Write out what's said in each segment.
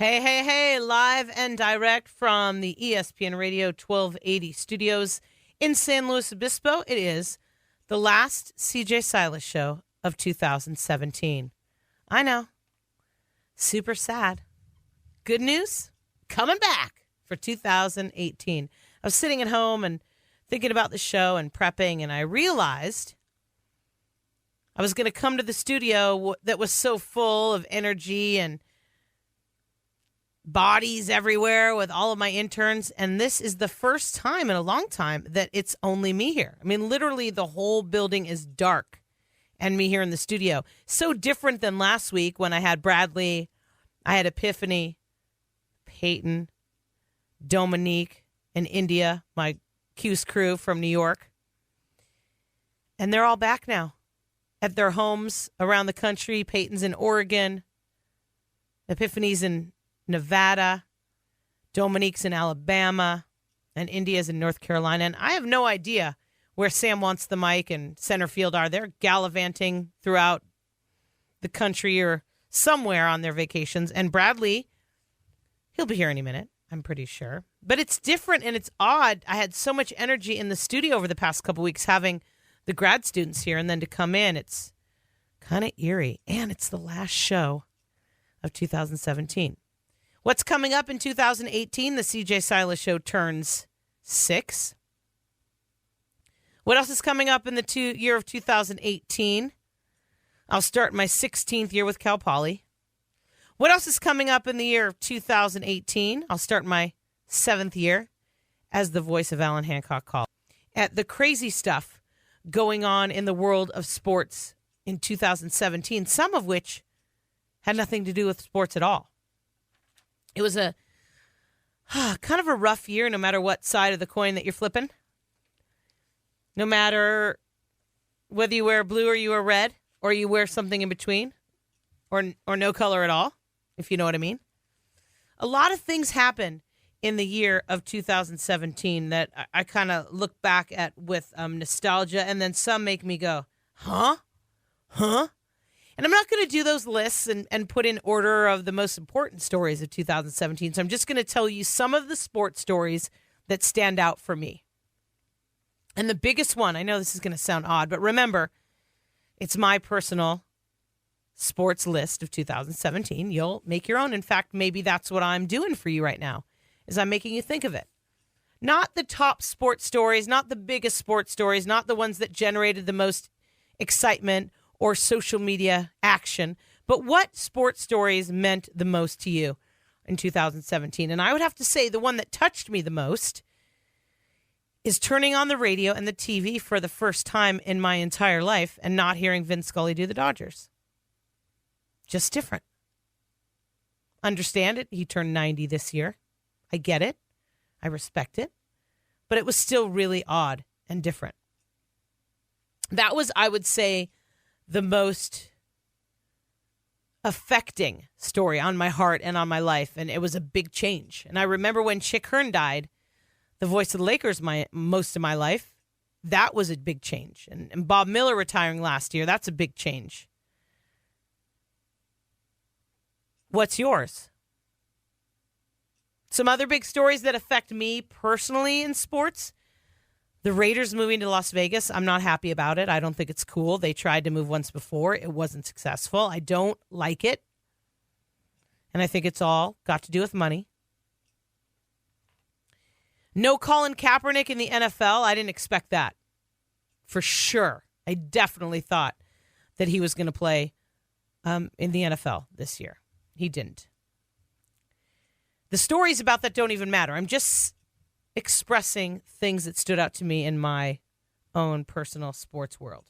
Hey, live and direct from the ESPN Radio 1280 studios in San Luis Obispo. It is the last CJ Silas show of 2017. I know. Super sad. Good news, coming back for 2018. I was sitting at home and thinking about the show and prepping, and I realized I was going to come to the studio that was so full of energy and bodies everywhere with all of my interns, and this is the first time in a long time that it's only me here. I mean, literally the whole building is dark and me here in the studio. So different than last week when I had Bradley, I had Epiphany, Peyton, Dominique, and India, my Q's crew from New York. And they're all back now at their homes around the country. Peyton's in Oregon, Epiphany's in Nevada, Dominique's in Alabama, and India's in North Carolina. And I have no idea where Sam Wants the Mic and center field are. They're gallivanting throughout the country or somewhere on their vacations. And Bradley, he'll be here any minute, I'm pretty sure. But it's different and it's odd. I had so much energy in the studio over the past couple weeks having the grad students here, and then to come in, it's kind of eerie. And it's the last show of 2017. What's coming up in 2018? The CJ Silas Show turns 6. What else is coming up in the year of 2018? I'll start my 16th year with Cal Poly. What else is coming up in the year of 2018? I'll start my 7th year as the voice of Alan Hancock College. At the crazy stuff going on in the world of sports in 2017, some of which had nothing to do with sports at all. It was a kind of a rough year, no matter what side of the coin that you're flipping. No matter whether you wear blue or you wear red, or you wear something in between, or no color at all, if you know what I mean. A lot of things happen in the year of 2017 that I kind of look back at with nostalgia, and then some make me go, huh? And I'm not going to do those lists and put in order of the most important stories of 2017. So I'm just going to tell you some of the sports stories that stand out for me. And the biggest one, I know this is going to sound odd, but remember, it's my personal sports list of 2017. You'll make your own. In fact, maybe that's what I'm doing for you right now, is I'm making you think of it. Not the top sports stories, not the biggest sports stories, not the ones that generated the most excitement or social media action, but what sports stories meant the most to you in 2017. And I would have to say the one that touched me the most is turning on the radio and the TV for the first time in my entire life and not hearing Vin Scully do the Dodgers. Just different. Understand it. He turned 90 this year. I get it. I respect it. But it was still really odd and different. That was, I would say, the most affecting story on my heart and on my life, and it was a big change. And I remember when Chick Hearn died, the voice of the Lakers most of my life, that was a big change. And Bob Miller retiring last year, that's a big change. What's yours? Some other big stories that affect me personally in sports. The Raiders moving to Las Vegas, I'm not happy about it. I don't think it's cool. They tried to move once before. It wasn't successful. I don't like it. And I think it's all got to do with money. No Colin Kaepernick in the NFL. I didn't expect that. For sure. I definitely thought that he was going to play in the NFL this year. He didn't. The stories about that don't even matter. I'm just expressing things that stood out to me in my own personal sports world.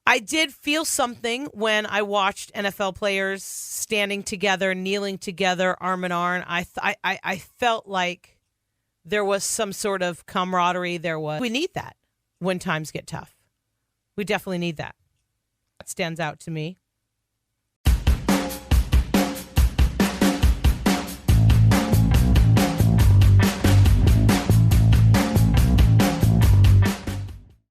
I did feel something when I watched NFL players standing together, kneeling together, arm in arm. I felt like there was some sort of camaraderie. We need that when times get tough. We definitely need that. That stands out to me.